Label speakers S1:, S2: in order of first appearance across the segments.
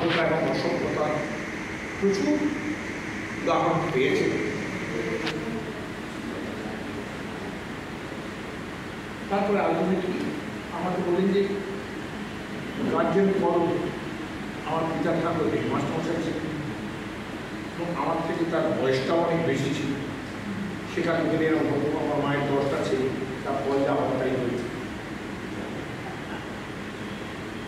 S1: ভদ্রতা এবং অসভ্যতা প্রচুর উদাহরণ পেয়েছে। তারপরে আলটিমেটলি আমাকে বললেন যে গার্জেন করো। আমার পিতা ঠাকুর হেডমাস্টার ছিলেন এবং আমার থেকে তার বয়সটাও অনেক বেশি ছিল। সেখান থেকে আমার মায়ের দশটা ছিল, তার পয়লা হওয়াটাই হয়েছে।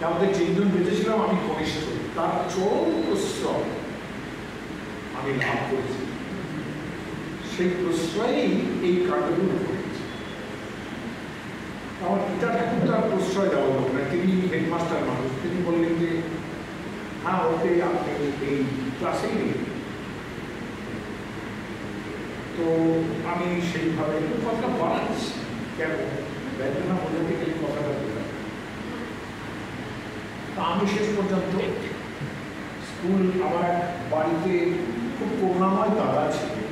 S1: আমাদের তিনজন বেঁচেছিলাম, আমি কনিষ্ঠ। তার চরম প্রশ্রয় আমি লাভ করেছি। সেই প্রশ্রয়েই এই কাণ্ডগুলো ঘটেছে। আমার পিতা ঠাকুর তার প্রশ্রয় দেওয়া হোক না, তিনি হেডমাস্টার মানুষ। তিনি বললেন যে হ্যাঁ, ওকে আপনি এই ক্লাসেই নেই। তো আমি সেইভাবে কথাটা বাড়াচ্ছি কেন, বেদনা বোঝাতে গেলে কথাটা বোঝা। তা আমি শেষ পর্যন্ত স্কুল, আমার বাড়িতে খুব করুণাময় দাদা ছিলেন।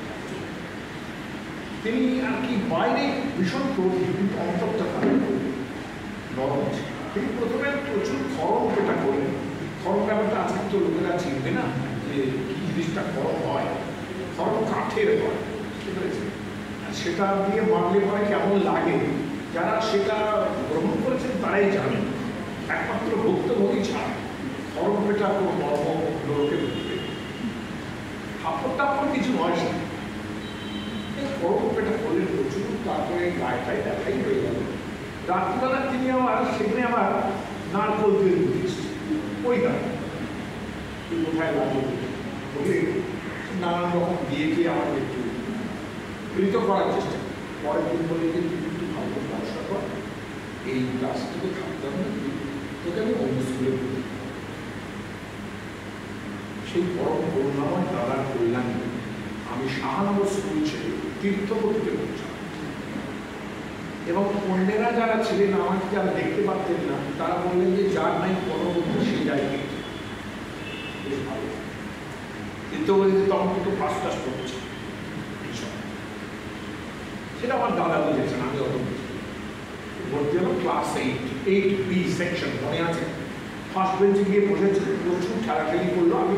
S1: তিনি আর কি বাইরে ভীষণ ক্রোধী, কিন্তু অন্তরটা নরম ছিল। তিনি প্রথমে প্রচুর খরম পেটা করলেন। খরম ব্যাপারটা আজকে তো লোকেরা চিনবে না যে কি জিনিসটা খরম হয়। খরম কাঠের হয়, বুঝতে পেরেছেন? সেটা দিয়ে মারলে পরে কেমন লাগে, যারা সেটা গ্রহণ করেছেন তারাই জানেন। একমাত্র ভুক্তভোগী ছাড়া খরম পেটা কোনো মর্ম লোকে বুঝবে। থাপ্পড় টাপ্পড় কিছু নয়, সে খরম পেটা করলেন প্রচুর। তারপরে গায়েটাই দেখাই হয়ে গেল। রাত্রিবেলা তিনি আমার সেখানে আমার নারকল তেল দিয়েছে। ওই গায়ে কোথায় লাগলো বলে নানান রকম দিয়ে গিয়ে আমাকে একটু প্রীত করার চেষ্টা করি। পরের দিন বলে যে তুই একটু ভালো পড়াশোনা কর, এই ক্লাস থেকে থাকতে হবে না, তোকে আমি অন্য স্কুলে পড়ি। সেই পরম করুণাময় দাদার কল্যাণে আমি শাহানগর স্কুল ছেড়ে তীর্থপতিতে পৌঁছালাম। এবং অন্যেরা যারা ছিলেন, আমাকে যারা দেখতে পারতেন না, তারা বললেন যে যার নাই পরবর্তী সেই জায়গায় বেশ ভালো। তীর্থপতিতে তখন কিন্তু ফার্স্ট ক্লাস পড়ছে, সেটা আমার দাদা বুঝেছেন, আমি অত বুঝি। ভর্তি হলাম ক্লাস 8B সেকশন, মনে আছে? ফার্স্ট বেঞ্চে গিয়ে বসেছি, প্রচুর খেলাখেলি করলো। আমি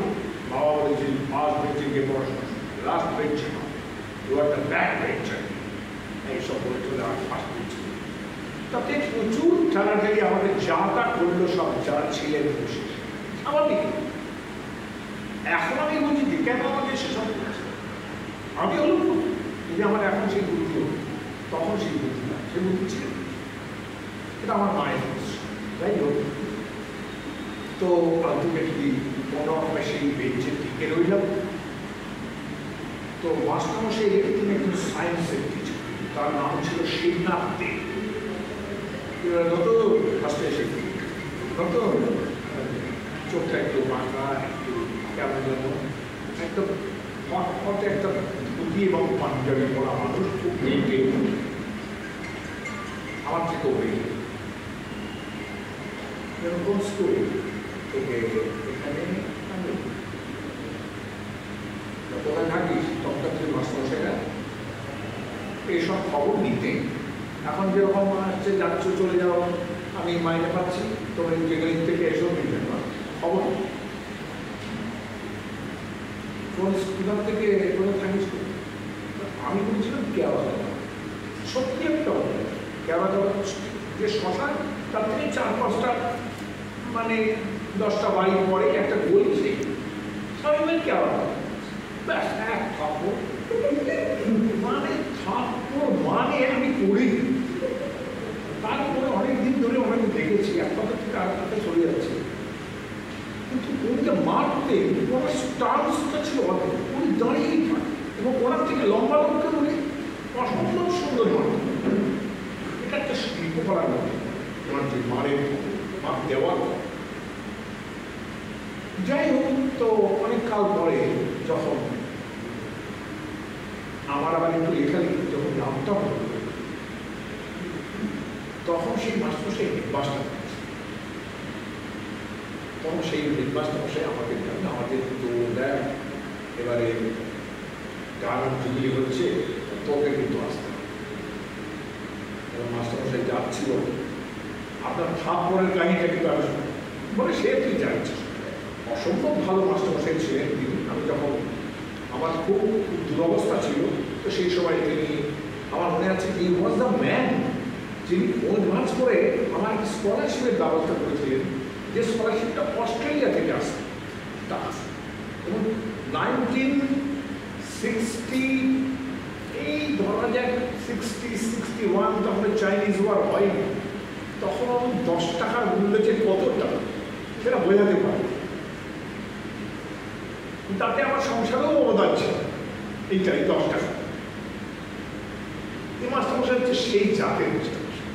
S1: বাবা বলেছি ফার্স্ট বেঞ্চে গিয়ে পড়াশোনা, লাস্ট বেঞ্চে না, you are the back bencher, এইসব বলে চলে আমার ফার্স্ট বেঞ্চে। তাতে প্রচুর খেলাখেলি, আমাদের যা তা করলো সব, যারা ছিলেন বসে স্বাভাবিক। এখন আমি বুঝি যে কেন আমাকে সেসব করেছে। আমি হলো যদি আমার এখন সেই বুদ্ধি হল, তখন সেই বুদ্ধি না, সে বুদ্ধি ছিল। এটা আমার মায়ের যাই হোক। তো আলটিমেটলি কোনো আমরা সেই বেঞ্চে টিকে রইলাম। তো মাস্টারমশাই তিনি একজন সায়েন্সের টিচার, তার নাম ছিল শিবনাথ দে। নতুন ফার্স্টে এসে নতুন চোখটা একটু বাঁকা, একটু কেমন যেন একদম হট একটা ধুতি এবং পাঞ্জাবি পরা মানুষ, খুব মেয়েকে আমার থেকে হয়ে এরকম স্কুল থেকে এখানে কোথায় থাকিস তখন মাস্টারমশাইরা এইসব খবর নিতে। এখন যেরকম আসছে যাচ্ছ চলে যাও, আমি মাইনে পাচ্ছি, তোমার ইঞ্জিনিয়ারিং থেকে এসব নিতে খবর। কোন স্কুল থেকে কোথায় থাকিস? আমি বলছিলাম কেওড়া, সত্যি আমি কেওড়া যে শ্মশান, তার থেকে 4-5টা মানে 10টা বাড়ি পরে একটা গলি, সেই সবাই মিলে কেওড়া। ব্যাস এক থাপ্পড়, মানে থাপ্পড় মানে আমি করি। তারপরে অনেকদিন ধরে অনেক দেখেছি, এক কথা থেকে আর কথা চলে যাচ্ছে, কিন্তু ওইটা মারতে ওনার স্টান্সটা ছিল অনেক, উনি দাঁড়িয়েই থাকে এবং ওনার থেকে লম্বা লোককে উনি অসম্ভব সুন্দর মারত। এটা একটা শিল্প করার মধ্যে ওনার যে মারের মার দেওয়ার। যাই হোক, তো অনেক কাল পরে যখন আমার আবার একটু লেখালেখি যখন নামটা হল, তখন সেই মাস্টারমশাই হেডমাস্টার, তখন সেই হেডমাস্টারমশাই আমাদের আমাদের তো দেখ এবারে গান জুগলি হচ্ছে, তোকে কিন্তু আসতে হবে। এবং মাস্টারমশাই যাচ্ছিল, আপনার থাপ্পড়ের কাহিনীটা কিন্তু আমি বলে সে তুই জানিস অসম্ভব ভালো মাস্টারমশাই ছিলেন তিনি। আমি যখন আমার খুব দুরবস্থা ছিল, তো সেই সময় তিনি, আমার মনে আছে, হি ওয়াজ দ্য ম্যান যিনি অ্যাডভান্স করে আমার স্কলারশিপের ব্যবস্থা করেছিলেন, যে স্কলারশিপটা অস্ট্রেলিয়া থেকে আসে। এবং 1960, এই ধরা যাক 60-61, তখন চাইনিজ ওয়ার হয়নি, তখন 10 টাকার মূল্য যে কতটা সেটা বোঝাতে পারে। তাতে আমার সংসারেও অবদান ছিল এইটাই 10 টাকা। এই মাস্টারমশাই হচ্ছে সেই জাতের মাস্টারমশাই।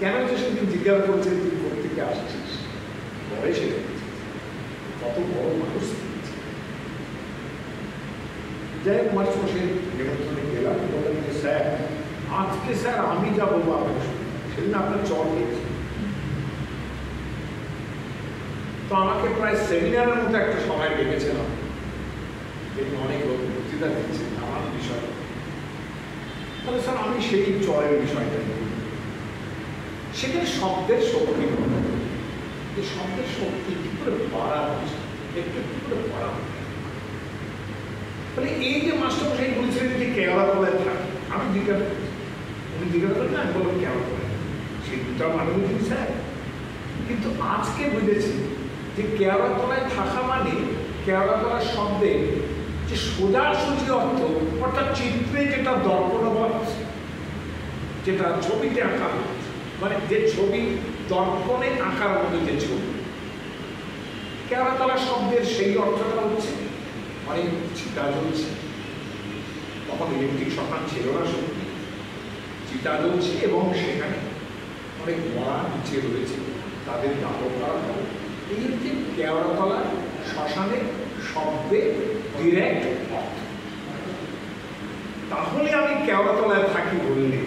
S1: কেন যে সেদিন জিজ্ঞাসা করছে তুই কোথা থেকে আসছিস, পরে সেটা কত বড় মানুষ। যাই হোক, মাস্টারমশাই নিমন্ত্রণে গেলাম, বললেন যে স্যার আজকে স্যার আমি যা বলবো আপনার সেদিন আপনার চল দিয়েছি। তো আমাকে প্রায় সেমিনারের মতো একটা সময় ডেকেছিলাম, যেখানে অনেক লোক বক্তৃতা দিচ্ছেন আমার বিষয়। তাহলে স্যার আমি সেই চয়ের বিষয়টা বলি। সেখানে শব্দের শক্তি, যে শব্দের শক্তি কি করে বাড়ানো, একটু একটু করে বাড়ানো। তাহলে এই যে মাস্টারমশাই বলছিলেন যে কেওড়া তলায় থাকে, আমি জিজ্ঞাসা করছি, উনি জিজ্ঞাসা করেন না, আমি বললাম কেওড়া তলায়, সেই দুটা মানে বুঝি স্যার। কিন্তু আজকে বুঝেছি যে কেওড়া তলায় থাকা মানে কেওড়া তলার শব্দে যে সোজাসুজি অর্থ, অর্থাৎ চিত্রে যেটা দর্পণবৎ, যেটা ছবিতে আঁকা, মানে যে ছবি দর্পণে আঁকার মতো যে ছবি, কেওড়া তলার শব্দের সেই অর্থটা হচ্ছে অনেক চিতা জ্বলছে। তখন ইলেকট্রিক সকাল ছিল না, সত্যি চিতা জ্বলছে এবং সেখানে অনেক মরা নিচে রয়েছে, তাদের দাহ করা হয়। এই হচ্ছে কেওড়াতলা শ্মশানের শব্দে ডিরেক্ট অর্থ। তাহলে আমি কেওড়াতলায় থাকি বললে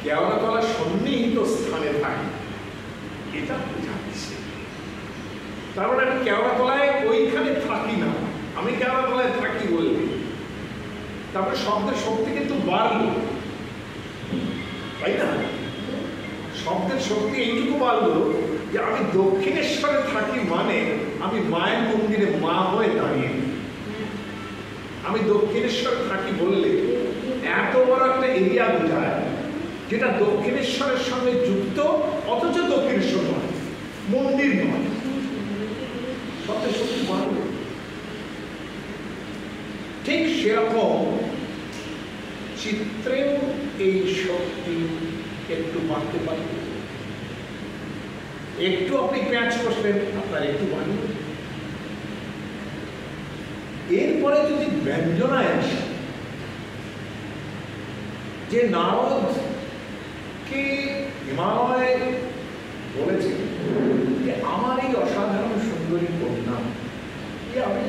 S1: কেওড়াতলা সন্নিহিত স্থানে থাকি, এটা বোঝাচ্ছে। তারপরে আমি কেওড়াতলায় ওইখানে থাকি না, আমি কেওড়াতলায় থাকি বললে তারপরে শব্দের শক্তি কিন্তু বাড়লো, তাই না? শব্দের শক্তি এইটুকু বাড়লো যে আমি দক্ষিণেশ্বরে থাকি মানে আমি মায়ের মন্দিরে মা হয়ে দাঁড়িয়ে। আমি দক্ষিণেশ্বরে থাকি বললে এত বড় একটা এরিয়া বোঝায় যেটা দক্ষিণেশ্বরের সঙ্গে যুক্ত, অথচ দক্ষিণেশ্বর নয়, মন্দির নয়। শব্দের শক্তি বাড়লো। ঠিক সেরকম চিত্রেও এই শক্তি একটু বাড়তে পারে। একটু আপনি প্যাঁচ কষলেন, আপনার একটু বাড়ল। এরপরে যদি ব্যঞ্জনায় আসে, যে নারদকে হিমালয় বলেছে যে আমার এই অসাধারণ সুন্দরী কন্যা আমি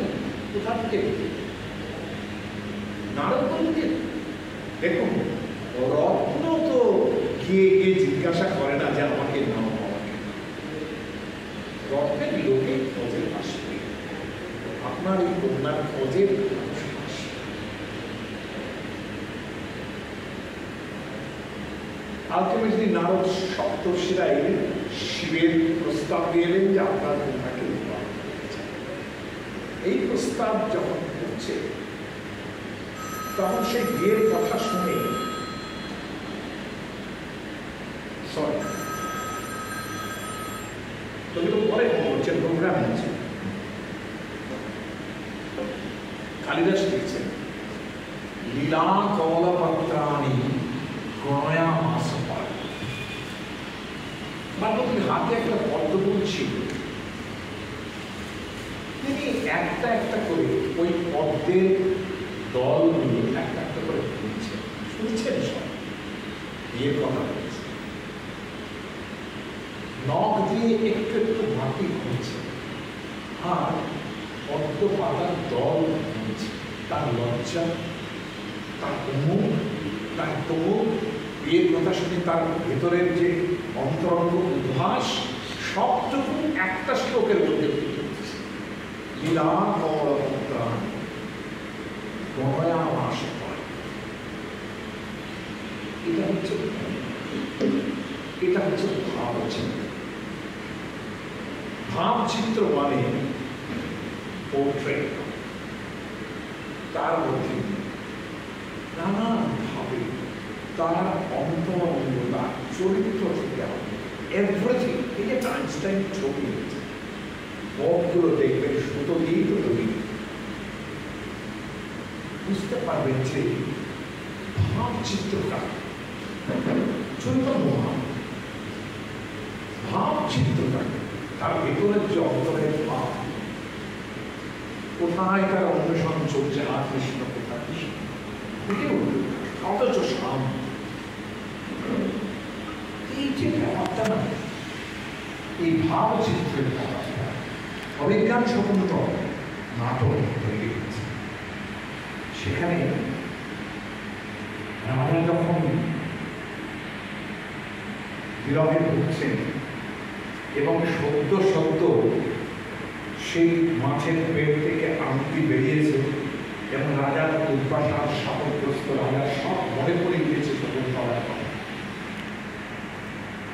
S1: কোথা থেকে পেয়েছি। নারদ বলতে দেখুন, রত্ন তো গিয়ে গিয়ে জিজ্ঞাসা করে না যে আমাকে নাম আমাকে, রত্নের লোকে খোঁজে আসবে, আপনার এই কন্যার খোঁজে আলটিমেটলি নারদ সপ্তর্ষিরা এলেন, শিবের প্রস্তাব দিয়ে এলেন যে আপনার কন্যাকে বিবাহ করতে চান। এই প্রস্তাব যখন হচ্ছে তখন সেই বিয়ের কথা শুনে পরে হচ্ছে প্রোগ্রাম হচ্ছে, কালিদাস লিখছেন লীলা কমলাপত্রাণী গয়া মাস পায়। বাল্যকের হাতে একটা পদ্মফুল ছিল, তিনি একটা একটা করে ওই পদ্মের দল নিয়ে একটা একটা করে খুঁজছেন। শুনছেন সব বিয়ের কথা বলছে, নখ দিয়ে একটু একটু মাটি খুঁজছে, আর পদ্ম পাতার দল খুঁজছে। তার লজ্জা, তার মুখ, তার তোর, বিয়ের কথা শুনে তার ভেতরের যে অন্তরঙ্গ উদ্ভাস, সবটুকু একটা শ্লোকের মধ্যে ফুটে উঠছে। লীলা কমলাপত্রাণ গয়া মাস পায়। এটা হচ্ছে ভাবচিন্তা। ভাবচিত্র মানে পোর্ট্রেট, তার মধ্যে নানাভাবে তার অন্তরঙ্গতা, চরিত্র থেকে এভরিথিং। এই যে আইনস্টাইন ছবি বকগুলো দেখবেন সুতো দিয়েই তো তৈরি, বুঝতে পারবেন যে ভাবচিত্রটা চৈতন্য ভাবচিত্রটা তার ভেতরের যে অন্তরের ভাব, কোথায় তার অন্বেষণ চলছে, আর কৃষ্ণ কোথায় কৃষ্ণ ফুটে উঠবে, অথচ শাম। এই যে ব্যাপারটা না, এই ভাবচিত্রের ব্যাপারটা অবিজ্ঞান স্বতন্ত্র নাটক হয়ে গেছে। সেখানে রাজা যখন বিরহে ভুগছেন এবং সদ্য সদ্য সেই মাছের পেট থেকে আংটি বেরিয়েছে এবং রাজার দুর্বাসার শাপগ্রস্ত রাজার সব মনে পড়ে গিয়েছে শকুন্তলার কথা।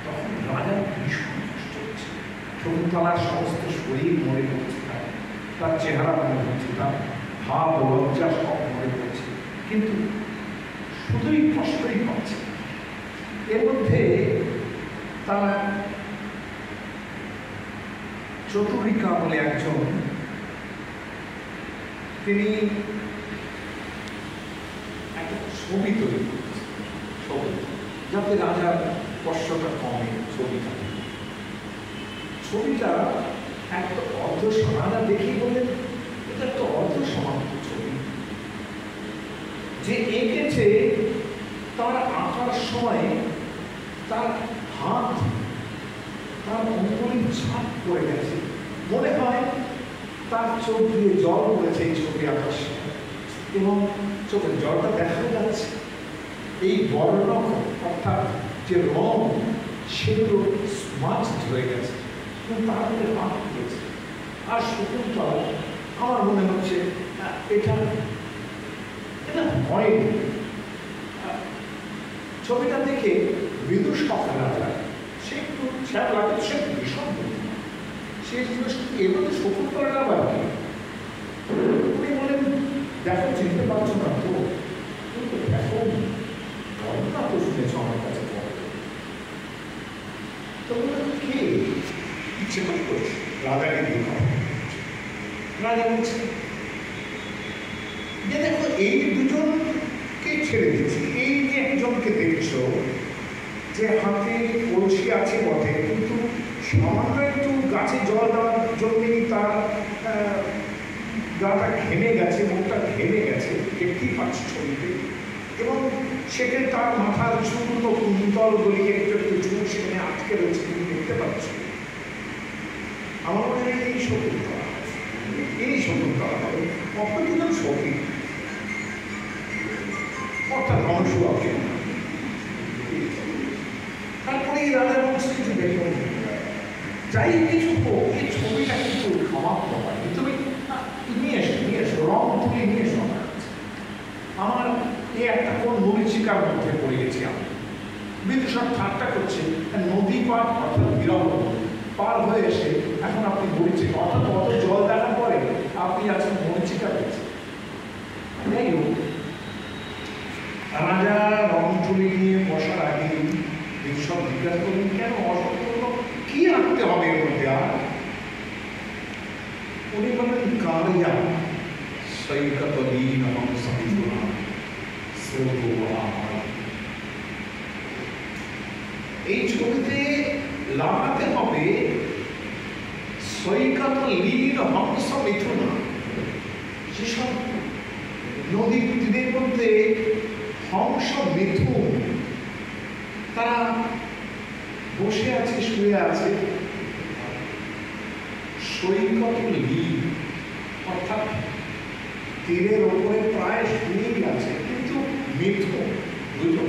S1: তখন রাজার ভীষণ কষ্ট হচ্ছে, শকুন্তলার সমস্ত শরীর মনে পড়ছে, তার চেহারা মনে হচ্ছে, তার ভাব লজ্জা সব মনে পড়ছে, কিন্তু শুধুই কষ্টই পাচ্ছে। এর মধ্যে তার চতুরিকা বলে একজন, তিনি একটা ছবি তৈরি করছেন, ছবি যাতে রাজার কষ্টটা কমে। ছবিটা একটা অর্ধ রাজা দেখি বললেন এটা একটা অর্ধ সমাপ্ত ছবি, যে এঁকেছে তার আঁকার সময় তার হাত তার অঙ্গুলির ছাপ পড়ে গেছে, মনে হয় তার চোখ দিয়ে জল পড়েছে এই ছবি আঁকার সময়, এবং চোখের জলটা দেখা যাচ্ছে। এই বর্ণ অর্থাৎ যে রং সেগুলো মাছ ধরে গেছে, তার মধ্যে হাত পড়েছে। আর শকুন্তলা আমার মনে হচ্ছে এটা হয়নি। ছবিটা দেখে বিদুষ কথা রাজা, সে একটু ছ্যাপ লাগে, সে ভীষণ সে এবার শকুন্তলা আবার কি উনি বলেন, দেখো চিনতে পারছো না তো, কিন্তু দেখো ঘটনা তো শুনেছ আমার কাছে। তো বললেন কে ইচ্ছে করতো রাজাকে দিয়ে রাজা বলছে যে দেখো এই দুজনকে ছেড়ে দিচ্ছি, এই যে একজনকে দেখছো যে হাতে কলসি আছে বটে, কিন্তু সামান্য একটু গাছে জল দেওয়ার জন্যেই তার গাটা ঘেমে গেছে, মুখটা ঘেমে গেছে, দেখতেই পাচ্ছি ছবিতে, এবং সেখানে তার মাথার চূর্ণ কুন্তল গলিয়ে একটু একটু চুল সেখানে আটকে রয়েছে, তুমি দেখতে পাচ্ছ। আমার মনে হয় এই শকুন্তলা, এই শকুন্তলা হবে অপরিচিত ছবি, অর্থাৎ অংশুয়াকে। তারপরে এই রাজা বলছে যে দেখুন যাই কিছু হোক, এই ছবিটা কিন্তু সমাপ্ত হয়নি, তুমি নিয়ে এসো রং তুলে নিয়ে এসো। আমার এই একটা কোন মরিচিকার মধ্যে পড়ে গেছি আমি। বিদুষণ ঠাট্টা করছে, নদী পার অর্থাৎ বিরহ পার হয়ে এসে এখন আপনি মরিচিকা, অর্থাৎ অত জল দেখার পরে আপনি আজকে মরিচিকা পেয়েছেন। যাই হোক, রাজা রং তুলে নিয়ে বসার আগে বিদুষণ জিজ্ঞাসা করলেন, কেন অসম্পূর্ণ কি আঁকতে হবে এর মধ্যে? আর উনি বললেন, কারিয়া সৈকতলীন সমিতুনা এই ছবিতে লাগাতে হবে সৈকত লীন হংস মিথুনা। যেসব নদীর তীরের মধ্যে হংস মিথুন তারা বসে আছে, শুয়ে আছে, সৈকত লীন অর্থাৎ তীরের ওপরে প্রায় শুয়েই আছে, কিন্তু মিথুন দুটো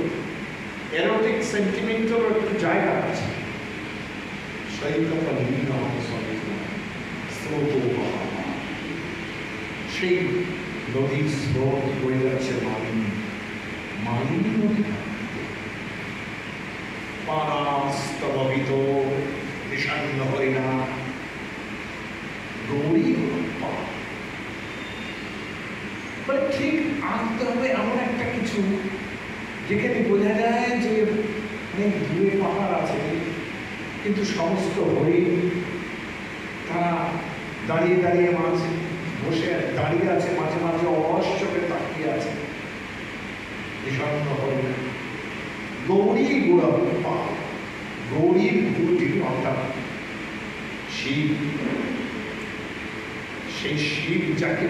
S1: এরোটিক সেন্টিমেন্টের একটু জায়গা আছে। সৈকত লীন হংস মিথুন স্রোত, সেই নদীর স্রোত বয়ে যাচ্ছে মালিনী, মালিনী নদী পানাস্তবিত বিষণ্ণ হরিণা গৌরী পাপ। মানে ঠিক আনতে হবে এমন একটা কিছু যেখানে বোঝা যায় যে অনেক দূরে পাহাড় আছে, কিন্তু সমস্ত হরিণ তারা দাঁড়িয়ে দাঁড়িয়ে মাঝে বসে দাঁড়িয়ে আছে, মাঝে মাঝে অলস চোখে তাকিয়ে আছে। বিষণ্ণ হরিণ গৌরী গোড়া, গৌরীর গুরুটি অর্থাৎ শিব, সেই শিব যাকে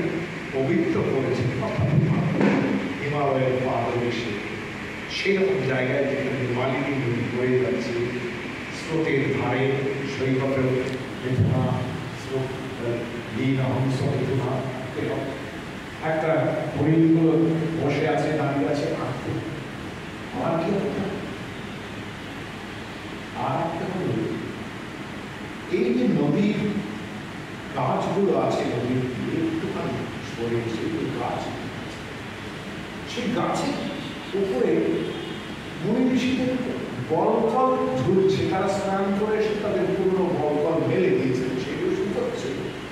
S1: পবিত্র করেছে হিমালয়ের পাদদেশে, সেরকম জায়গায় যেখানে মালিনী নদী বয়ে যাচ্ছে স্রোতের ধারে, সৈকতে মিথুনা হংস মিথুনা, একটা হরিণগুলো বসে আছে, দাঁড়িয়ে আছে, আঁকতে আমার কি আর একটা হল এই যে নদীর গাছগুলো আছে, নদীর একটুখানি সরে সেগুলো গাছ, সেই গাছের উপরে মুনি ঋষিদের বলকল ঝুলছে, তারা স্নান করে এসে তাদের পুরনো বলকল মেলে দিয়েছেন, সেগুলো শুকাচ্ছে,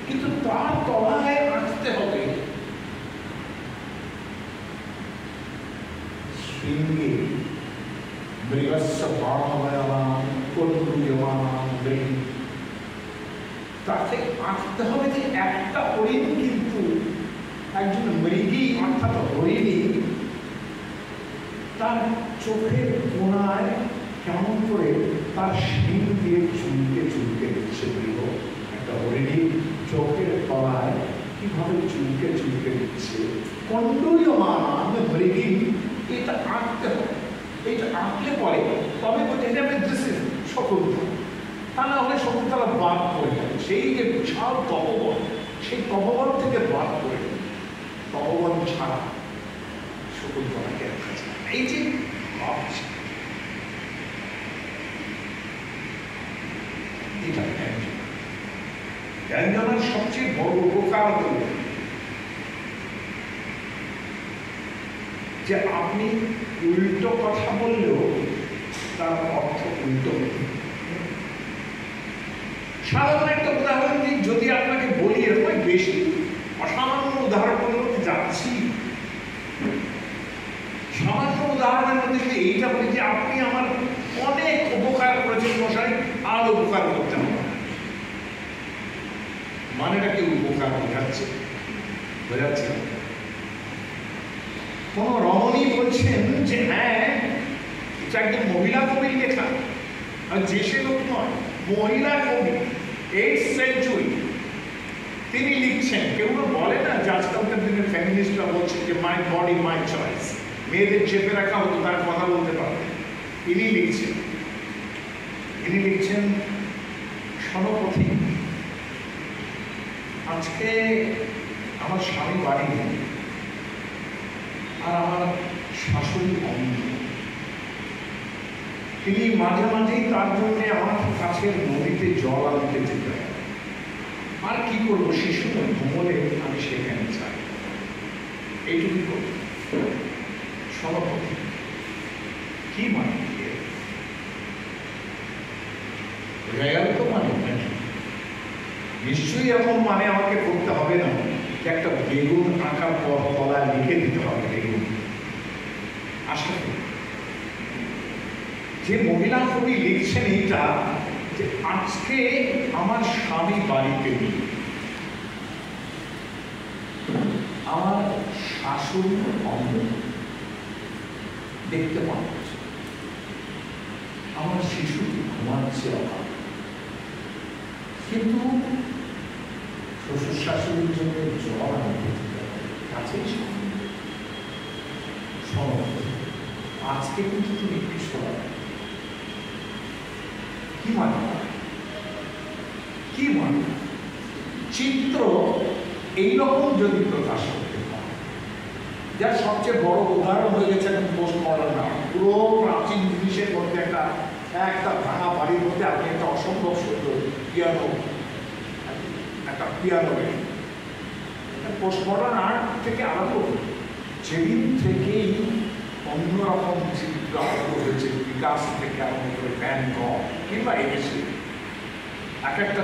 S1: কিন্তু তার তলায় আঁকতে হবে শৃঙ্গে মৃগস্য বাণময়মান কর্মূয়মান মৃগ। তাকে আঁকতে হবে যে একটা হরিণ কিন্তু একজন মৃগী অর্থাৎ হরিণী তার চোখের কোণায় কেমন করে তার শিং দিয়ে চুলকে চুলকে দিচ্ছে মৃগ, একটা হরিণী চোখের তলায় কিভাবে চুলকে চুলকে দিচ্ছে কণ্ডূয়মান মৃগী। এটা আঁকতে হবে, এইটা আঁকলে পরে তবে বোঝা যাবে শকুন্তলা, তা না হলে শকুন্তলা বাদ করে যাবে। সেই যে বিশাল তপবন, সেই তপবন থেকে বাদ করে যাবে, তপবন ছাড়া শকুন্তলাকে রাখা যায় না। এই যে ভাবছে এটা জ্ঞানজনের সবচেয়ে বড় উপকার হল যে আপনি উল্টো কথা বললেও তার অর্থ উল্টো হবে। সাধারণ একটা উদাহরণ দিই, যদি আপনাকে বলি, এরকম বেশি অসামান্য উদাহরণ বলতে যাচ্ছি, সামান্য উদাহরণের মধ্যে যদি এইটা বলি যে আপনি আমার অনেক উপকার করেছেন মশাই, আর উপকার করতে হবে, মানেটা কি উপকার বোঝাচ্ছে? বোঝাচ্ছে কোন রমণী বলছেন যে হ্যাঁ এটা একজন মহিলা কবির লেখা, আর যে সে লোক নয়, মহিলা কবি, 8th সেঞ্চুরি, তিনি লিখছেন। কেউ বলে না যে আজকালকার দিনে ফ্যামিলিস্টরা বলছেন যে মাই বডি মাই চয়েস, মেয়েদের চেপে রাখা হতো, তার কথা বলতে পারবে। ইনি লিখছেন সনপথী, আজকে আমার স্বামী বাড়ি নেই, আর আমার শাশুড়ি অন্ধ, তিনি মাঝে মাঝেই তার জন্য আমার কাছের নদীতে জল আনতে যেতে হয়, আর কি করবো, শিশু ঘুমলে আমি সেখানে চাই, এইটুকু করব। সভাপতি কি মানে রেয়াল তো মানে নিশ্চয়ই এমন মানে আমাকে করতে হবে না যে একটা বেগুন আঁকার পর তলায় লিখে দিতে হবে বেগুন। আশা করি যে মহিলা কবি লিখছেন এইটা, যে আজকে আমার স্বামী বাড়িতে নেই, আমার শাশুড়ি অন্ধ, দেখতে পাচ্ছে, আমার শিশুটি ঘুমাচ্ছে অভাব, কিন্তু শ্বশুর শাশুড়ির জন্য জল আনতে কাছেই আজকে কিন্তু তুমি একটু সরা কি মানে, কি মানে চিত্র এইরকম যদি প্রকাশ করতে পারে, যার সবচেয়ে বড় উদাহরণ হয়ে গেছে পোস্ট মডার্ন আর্ট। পুরো প্রাচীন জিনিসের মধ্যে একটা ভাঙা বাড়ির মধ্যে আপনি একটা অসম্ভব সুন্দর পিয়ানো, একটা পিয়ানো পোস্ট মডার্ন আর্ট থেকে আরম্ভ করে যেদিন থেকেই অন্যরকম চিত্র আরম্ভ হয়েছে, বিকাশ থেকে আরম্ভ করে ভ্যান গঘ কিংবা এসে এক একটা